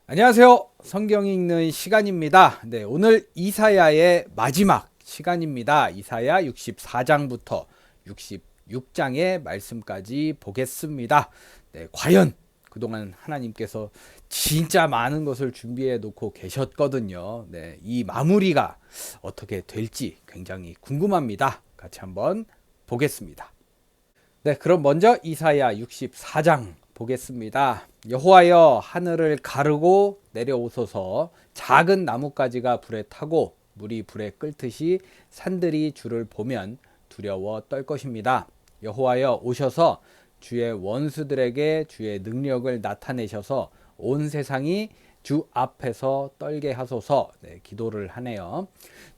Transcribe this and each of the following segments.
안녕하세요. 성경 읽는 시간입니다. 네, 오늘 이사야의 마지막 시간입니다. 이사야 64장부터 66장의 말씀까지 보겠습니다. 네, 과연 그동안 하나님께서 진짜 많은 것을 준비해 놓고 계셨거든요. 네, 이 마무리가 어떻게 될지 굉장히 궁금합니다. 같이 한번 보겠습니다. 네, 그럼 먼저 이사야 64장 보겠습니다. 여호와여, 하늘을 가르고 내려오소서. 작은 나뭇가지가 불에 타고 물이 불에 끓듯이 산들이 주를 보면 두려워 떨 것입니다. 여호와여, 오셔서 주의 원수들에게 주의 능력을 나타내셔서 온 세상이 주 앞에서 떨게 하소서. 네, 기도를 하네요.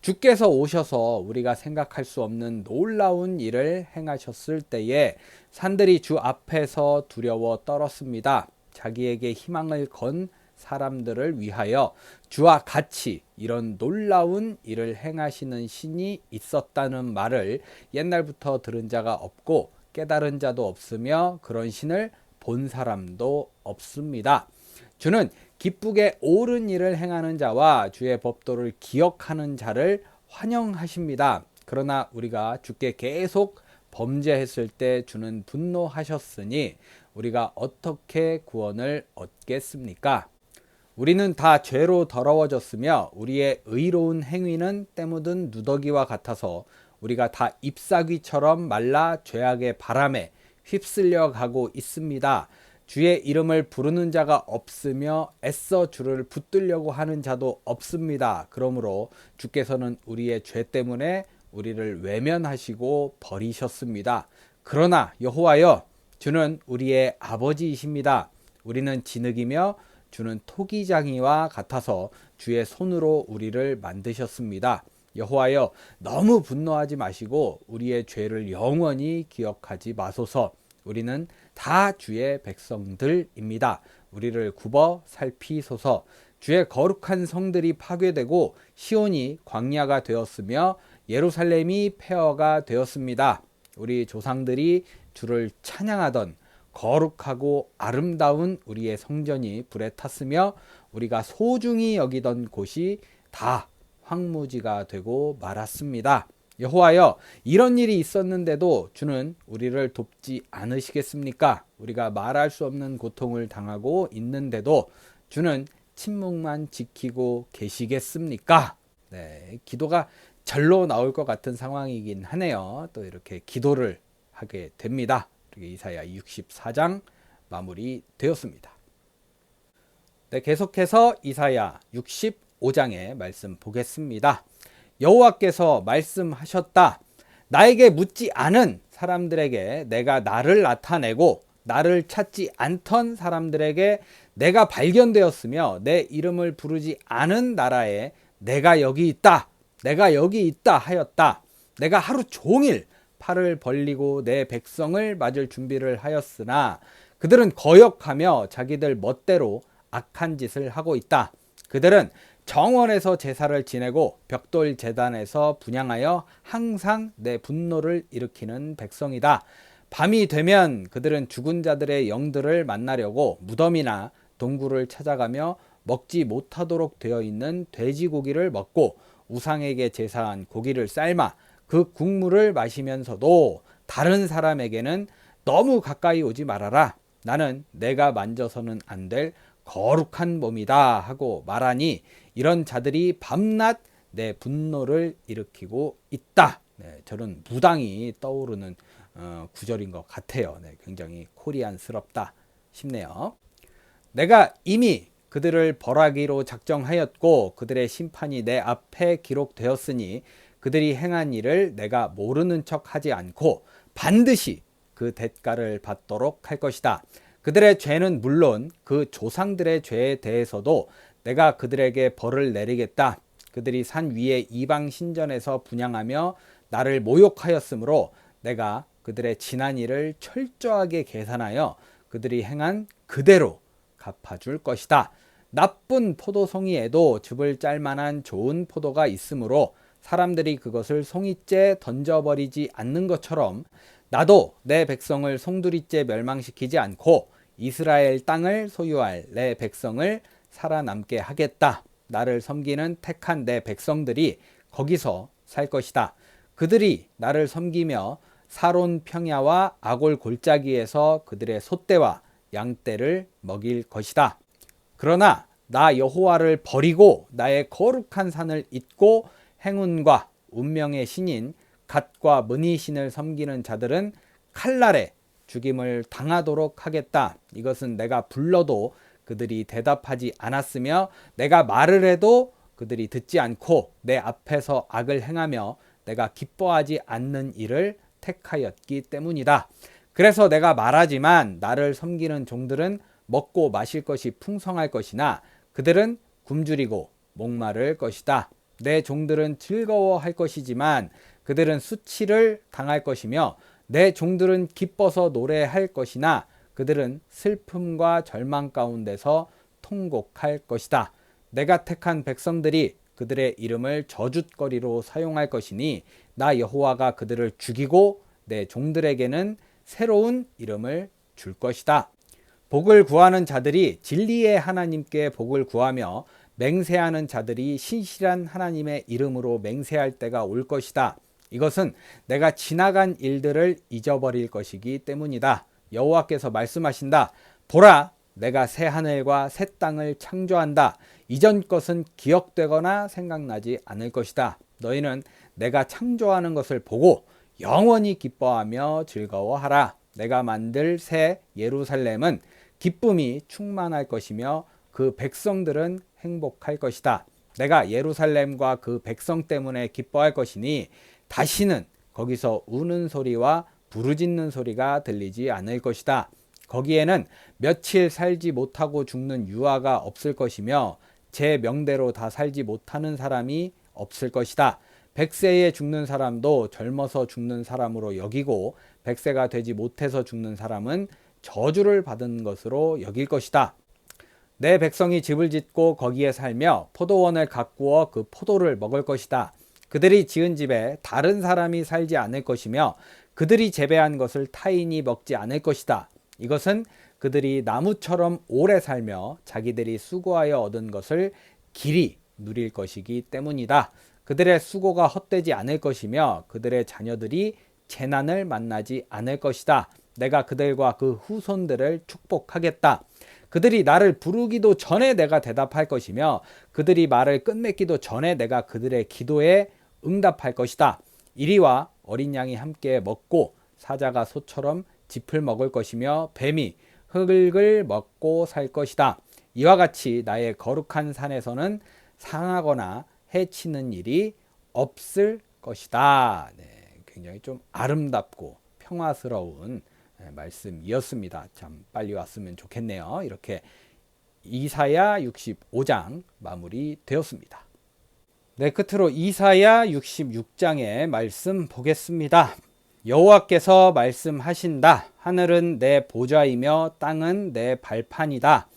주께서 오셔서 우리가 생각할 수 없는 놀라운 일을 행하셨을 때에 산들이 주 앞에서 두려워 떨었습니다. 자기에게 희망을 건 사람들을 위하여 주와 같이 이런 놀라운 일을 행하시는 신이 있었다는 말을 옛날부터 들은 자가 없고 깨달은 자도 없으며 그런 신을 본 사람도 없습니다. 주는 기쁘게 옳은 일을 행하는 자와 주의 법도를 기억하는 자를 환영하십니다. 그러나 우리가 주께 계속 범죄했을 때 주는 분노하셨으니 우리가 어떻게 구원을 얻겠습니까? 우리는 다 죄로 더러워졌으며 우리의 의로운 행위는 때 묻은 누더기와 같아서 우리가 다 잎사귀처럼 말라 죄악의 바람에 휩쓸려 가고 있습니다. 주의 이름을 부르는 자가 없으며 애써 주를 붙들려고 하는 자도 없습니다. 그러므로 주께서는 우리의 죄 때문에 우리를 외면하시고 버리셨습니다. 그러나 여호와여, 주는 우리의 아버지이십니다. 우리는 진흙이며 주는 토기장이와 같아서 주의 손으로 우리를 만드셨습니다. 여호와여, 너무 분노하지 마시고 우리의 죄를 영원히 기억하지 마소서. 우리는 다 주의 백성들입니다. 우리를 굽어 살피소서. 주의 거룩한 성들이 파괴되고 시온이 광야가 되었으며 예루살렘이 폐허가 되었습니다. 우리 조상들이 주를 찬양하던 거룩하고 아름다운 우리의 성전이 불에 탔으며 우리가 소중히 여기던 곳이 다 황무지가 되고 말았습니다. 여호와여, 이런 일이 있었는데도 주는 우리를 돕지 않으시겠습니까? 우리가 말할 수 없는 고통을 당하고 있는데도 주는 침묵만 지키고 계시겠습니까? 네, 기도가 절로 나올 것 같은 상황이긴 하네요. 또 이렇게 기도를 하게 됩니다. 이사야 64장 마무리되었습니다. 네, 계속해서 이사야 65장의 말씀 보겠습니다. 여호와께서 말씀하셨다. 나에게 묻지 않은 사람들에게 내가 나를 나타내고 나를 찾지 않던 사람들에게 내가 발견되었으며 내 이름을 부르지 않은 나라에 내가 여기 있다. 내가 여기 있다 하였다. 내가 하루 종일 팔을 벌리고 내 백성을 맞을 준비를 하였으나 그들은 거역하며 자기들 멋대로 악한 짓을 하고 있다. 그들은 정원에서 제사를 지내고 벽돌 제단에서 분향하여 항상 내 분노를 일으키는 백성이다. 밤이 되면 그들은 죽은 자들의 영들을 만나려고 무덤이나 동굴을 찾아가며 먹지 못하도록 되어 있는 돼지고기를 먹고 우상에게 제사한 고기를 삶아 그 국물을 마시면서도 다른 사람에게는 너무 가까이 오지 말아라. 나는 내가 만져서는 안 될 거룩한 몸이다 하고 말하니 이런 자들이 밤낮 내 분노를 일으키고 있다. 네, 저런 무당이 떠오르는 구절인 것 같아요. 네, 굉장히 코리안스럽다 싶네요. 내가 이미 그들을 벌하기로 작정하였고 그들의 심판이 내 앞에 기록되었으니 그들이 행한 일을 내가 모르는 척하지 않고 반드시 그 대가를 받도록 할 것이다. 그들의 죄는 물론 그 조상들의 죄에 대해서도 내가 그들에게 벌을 내리겠다. 그들이 산 위에 이방 신전에서 분향하며 나를 모욕하였으므로 내가 그들의 지난 일을 철저하게 계산하여 그들이 행한 그대로 갚아줄 것이다. 나쁜 포도송이에도 즙을 짤 만한 좋은 포도가 있으므로 사람들이 그것을 송이째 던져버리지 않는 것처럼 나도 내 백성을 송두리째 멸망시키지 않고 이스라엘 땅을 소유할 내 백성을 살아남게 하겠다. 나를 섬기는 택한 내 백성들이 거기서 살 것이다. 그들이 나를 섬기며 사론 평야와 아골 골짜기에서 그들의 소떼와 양떼를 먹일 것이다. 그러나 나 여호와를 버리고 나의 거룩한 산을 잊고 행운과 운명의 신인 갓과 문이 신을 섬기는 자들은 칼날에 죽임을 당하도록 하겠다. 이것은 내가 불러도 그들이 대답하지 않았으며 내가 말을 해도 그들이 듣지 않고 내 앞에서 악을 행하며 내가 기뻐하지 않는 일을 택하였기 때문이다. 그래서 내가 말하지만 나를 섬기는 종들은 먹고 마실 것이 풍성할 것이나 그들은 굶주리고 목마를 것이다. 내 종들은 즐거워할 것이지만 그들은 수치를 당할 것이며 내 종들은 기뻐서 노래할 것이나 그들은 슬픔과 절망 가운데서 통곡할 것이다. 내가 택한 백성들이 그들의 이름을 저주거리로 사용할 것이니 나 여호와가 그들을 죽이고 내 종들에게는 새로운 이름을 줄 것이다. 복을 구하는 자들이 진리의 하나님께 복을 구하며 맹세하는 자들이 신실한 하나님의 이름으로 맹세할 때가 올 것이다. 이것은 내가 지나간 일들을 잊어버릴 것이기 때문이다. 여호와께서 말씀하신다. 보라, 내가 새 하늘과 새 땅을 창조한다. 이전 것은 기억되거나 생각나지 않을 것이다. 너희는 내가 창조하는 것을 보고 영원히 기뻐하며 즐거워하라. 내가 만들 새 예루살렘은 기쁨이 충만할 것이며 그 백성들은 행복할 것이다. 내가 예루살렘과 그 백성 때문에 기뻐할 것이니 다시는 거기서 우는 소리와 부르짖는 소리가 들리지 않을 것이다. 거기에는 며칠 살지 못하고 죽는 유아가 없을 것이며 제 명대로 다 살지 못하는 사람이 없을 것이다. 100세에 죽는 사람도 젊어서 죽는 사람으로 여기고 100세가 되지 못해서 죽는 사람은 저주를 받은 것으로 여길 것이다. 내 백성이 집을 짓고 거기에 살며 포도원을 가꾸어 그 포도를 먹을 것이다. 그들이 지은 집에 다른 사람이 살지 않을 것이며 그들이 재배한 것을 타인이 먹지 않을 것이다. 이것은 그들이 나무처럼 오래 살며 자기들이 수고하여 얻은 것을 길이 누릴 것이기 때문이다. 그들의 수고가 헛되지 않을 것이며 그들의 자녀들이 재난을 만나지 않을 것이다. 내가 그들과 그 후손들을 축복하겠다. 그들이 나를 부르기도 전에 내가 대답할 것이며 그들이 말을 끝맺기도 전에 내가 그들의 기도에 응답할 것이다. 이리와 어린 양이 함께 먹고 사자가 소처럼 짚을 먹을 것이며 뱀이 흙을 먹고 살 것이다. 이와 같이 나의 거룩한 산에서는 상하거나 해치는 일이 없을 것이다. 네, 굉장히 좀 아름답고 평화스러운 말씀이었습니다. 참 빨리 왔으면 좋겠네요. 이렇게 이사야 65장 마무리되었습니다. 네, 끝으로 이사야 66장의 말씀 보겠습니다. 여호와께서 말씀하신다. 하늘은 내 보좌이며 땅은 내 발판이다.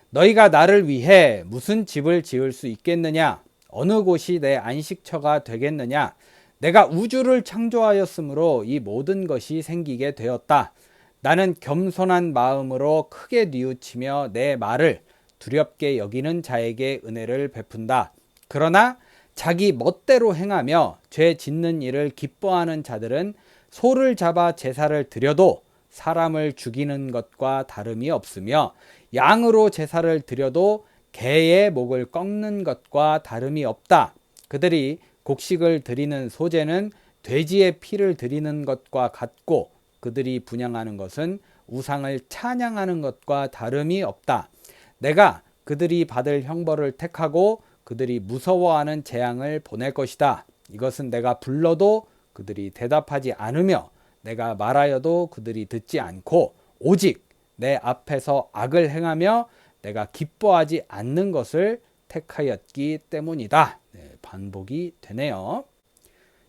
너희가 나를 위해 무슨 집을 지을 수 있겠느냐? 어느 곳이 내 안식처가 되겠느냐? 내가 우주를 창조하였으므로 이 모든 것이 생기게 되었다. 나는 겸손한 마음으로 크게 뉘우치며 내 말을 두렵게 여기는 자에게 은혜를 베푼다. 그러나 자기 멋대로 행하며 죄 짓는 일을 기뻐하는 자들은 소를 잡아 제사를 드려도 사람을 죽이는 것과 다름이 없으며 양으로 제사를 드려도 개의 목을 꺾는 것과 다름이 없다. 그들이 곡식을 드리는 소제는 돼지의 피를 드리는 것과 같고 그들이 분향하는 것은 우상을 찬양하는 것과 다름이 없다. 내가 그들이 받을 형벌을 택하고 그들이 무서워하는 재앙을 보낼 것이다. 이것은 내가 불러도 그들이 대답하지 않으며 내가 말하여도 그들이 듣지 않고 오직 내 앞에서 악을 행하며 내가 기뻐하지 않는 것을 택하였기 때문이다. 네, 반복이 되네요.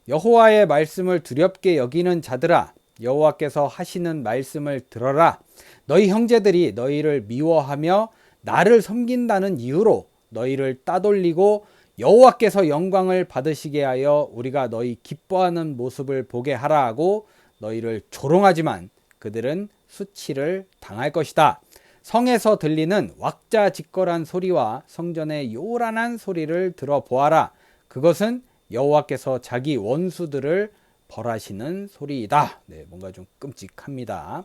여호와의 말씀을 두렵게 여기는 자들아, 여호와께서 하시는 말씀을 들어라. 너희 형제들이 너희를 미워하며 나를 섬긴다는 이유로 너희를 따돌리고 여호와께서 영광을 받으시게 하여 우리가 너희 기뻐하는 모습을 보게 하라 하고 너희를 조롱하지만 그들은 수치를 당할 것이다. 성에서 들리는 왁자지껄한 소리와 성전의 요란한 소리를 들어보아라. 그것은 여호와께서 자기 원수들을 벌하시는 소리이다. 네, 뭔가 좀 끔찍합니다.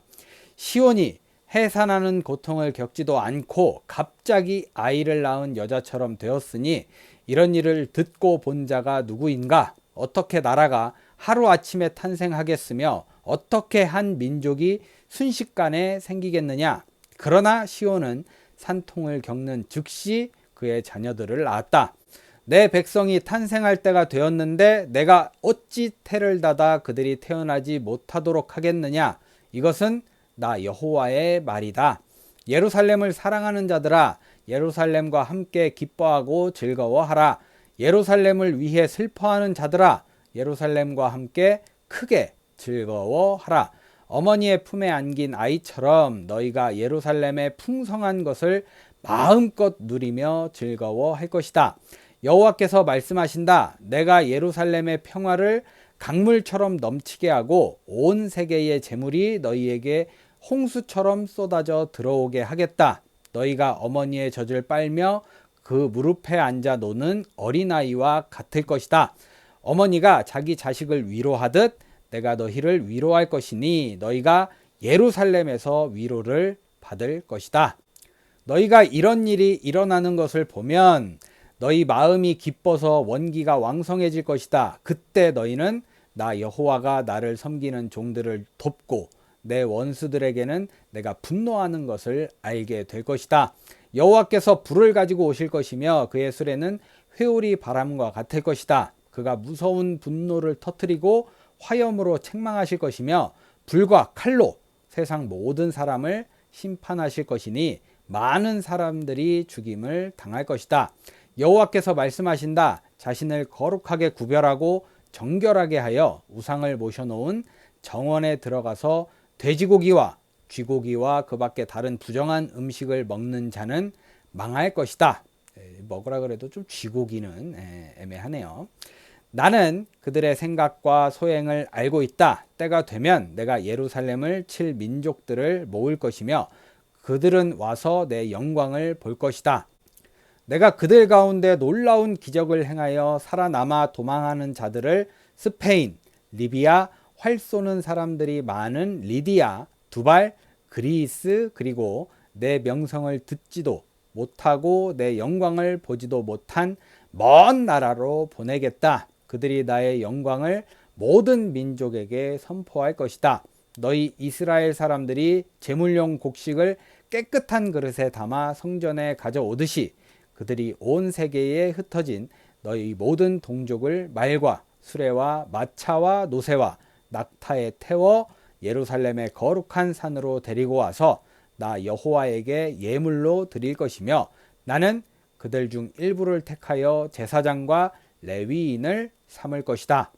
시온이 해산하는 고통을 겪지도 않고 갑자기 아이를 낳은 여자처럼 되었으니 이런 일을 듣고 본 자가 누구인가? 어떻게 나라가 하루아침에 탄생하겠으며 어떻게 한 민족이 순식간에 생기겠느냐? 그러나 시온은 산통을 겪는 즉시 그의 자녀들을 낳았다. 내 백성이 탄생할 때가 되었는데 내가 어찌 태를 닫아 그들이 태어나지 못하도록 하겠느냐? 이것은 나 여호와의 말이다. 예루살렘을 사랑하는 자들아, 예루살렘과 함께 기뻐하고 즐거워하라. 예루살렘을 위해 슬퍼하는 자들아, 예루살렘과 함께 크게 즐거워하라. 어머니의 품에 안긴 아이처럼 너희가 예루살렘의 풍성한 것을 마음껏 누리며 즐거워할 것이다. 여호와께서 말씀하신다. 내가 예루살렘의 평화를 강물처럼 넘치게 하고 온 세계의 재물이 너희에게 홍수처럼 쏟아져 들어오게 하겠다. 너희가 어머니의 젖을 빨며 그 무릎에 앉아 노는 어린아이와 같을 것이다. 어머니가 자기 자식을 위로하듯 내가 너희를 위로할 것이니 너희가 예루살렘에서 위로를 받을 것이다. 너희가 이런 일이 일어나는 것을 보면 너희 마음이 기뻐서 원기가 왕성해질 것이다. 그때 너희는 나 여호와가 나를 섬기는 종들을 돕고 내 원수들에게는 내가 분노하는 것을 알게 될 것이다. 여호와께서 불을 가지고 오실 것이며 그의 수레는 회오리 바람과 같을 것이다. 그가 무서운 분노를 터뜨리고 화염으로 책망하실 것이며 불과 칼로 세상 모든 사람을 심판하실 것이니 많은 사람들이 죽임을 당할 것이다. 여호와께서 말씀하신다. 자신을 거룩하게 구별하고 정결하게 하여 우상을 모셔놓은 정원에 들어가서 돼지고기와 쥐고기와 그 밖에 다른 부정한 음식을 먹는 자는 망할 것이다. 먹으라 그래도 좀 쥐고기는 애매하네요. 나는 그들의 생각과 소행을 알고 있다. 때가 되면 내가 예루살렘을 칠 민족들을 모을 것이며 그들은 와서 내 영광을 볼 것이다. 내가 그들 가운데 놀라운 기적을 행하여 살아남아 도망하는 자들을 스페인, 리비아, 활 쏘는 사람들이 많은 리디아, 두발, 그리스 그리고 내 명성을 듣지도 못하고 내 영광을 보지도 못한 먼 나라로 보내겠다. 그들이 나의 영광을 모든 민족에게 선포할 것이다. 너희 이스라엘 사람들이 제물용 곡식을 깨끗한 그릇에 담아 성전에 가져오듯이 그들이 온 세계에 흩어진 너희 모든 동족을 말과 수레와 마차와 노새와 낙타에 태워 예루살렘의 거룩한 산으로 데리고 와서 나 여호와에게 예물로 드릴 것이며 나는 그들 중 일부를 택하여 제사장과 레위인을 삼을 것이다.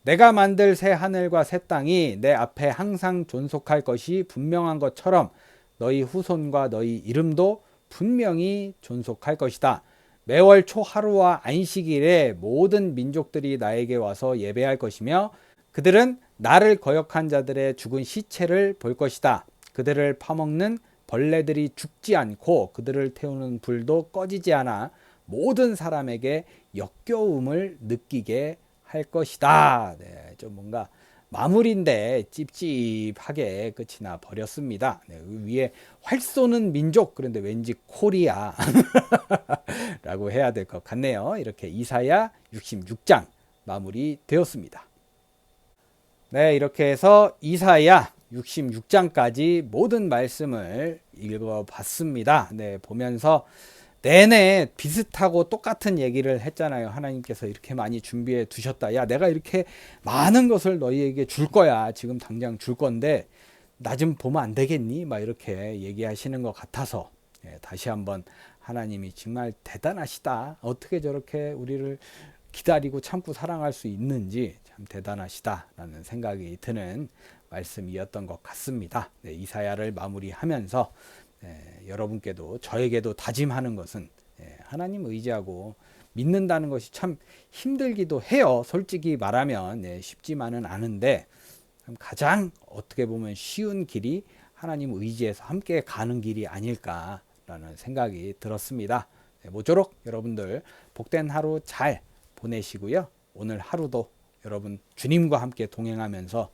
내가 만들 새 하늘과 새 땅이 내 앞에 항상 존속할 것이 분명한 것처럼 너희 후손과 너희 이름도 분명히 존속할 것이다. 매월 초 하루와 안식일에 모든 민족들이 나에게 와서 예배할 것이며 그들은 나를 거역한 자들의 죽은 시체를 볼 것이다. 그들을 파먹는 벌레들이 죽지 않고 그들을 태우는 불도 꺼지지 않아 모든 사람에게 역겨움을 느끼게 할 것이다. 네, 좀 뭔가 마무리인데 찝찝하게 끝이 나 버렸습니다. 네, 위에 활 쏘는 민족 그런데 왠지 코리아 라고 해야 될 것 같네요. 이렇게 이사야 66장 마무리 되었습니다. 네, 이렇게 해서 이사야 66장까지 모든 말씀을 읽어봤습니다. 네, 보면서 내내 비슷하고 똑같은 얘기를 했잖아요. 하나님께서 이렇게 많이 준비해 두셨다. 야, 내가 이렇게 많은 것을 너희에게 줄 거야. 지금 당장 줄 건데 나 좀 보면 안 되겠니? 막 이렇게 얘기하시는 것 같아서 다시 한번 하나님이 정말 대단하시다. 어떻게 저렇게 우리를 기다리고 참고 사랑할 수 있는지 참 대단하시다라는 생각이 드는 말씀이었던 것 같습니다. 네, 이사야를 마무리하면서 여러분께도 저에게도 다짐하는 것은 하나님 의지하고 믿는다는 것이 참 힘들기도 해요. 솔직히 말하면 쉽지만은 않은데 참 가장 어떻게 보면 쉬운 길이 하나님 의지에서 함께 가는 길이 아닐까라는 생각이 들었습니다. 네, 모쪼록 여러분들 복된 하루 잘 보내시고요. 오늘 하루도 여러분 주님과 함께 동행하면서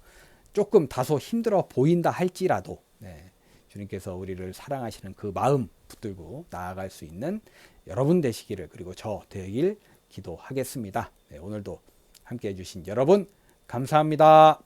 조금 다소 힘들어 보인다 할지라도 네, 주님께서 우리를 사랑하시는 그 마음 붙들고 나아갈 수 있는 여러분 되시기를, 그리고 저 되길 기도하겠습니다. 네, 오늘도 함께 해주신 여러분 감사합니다.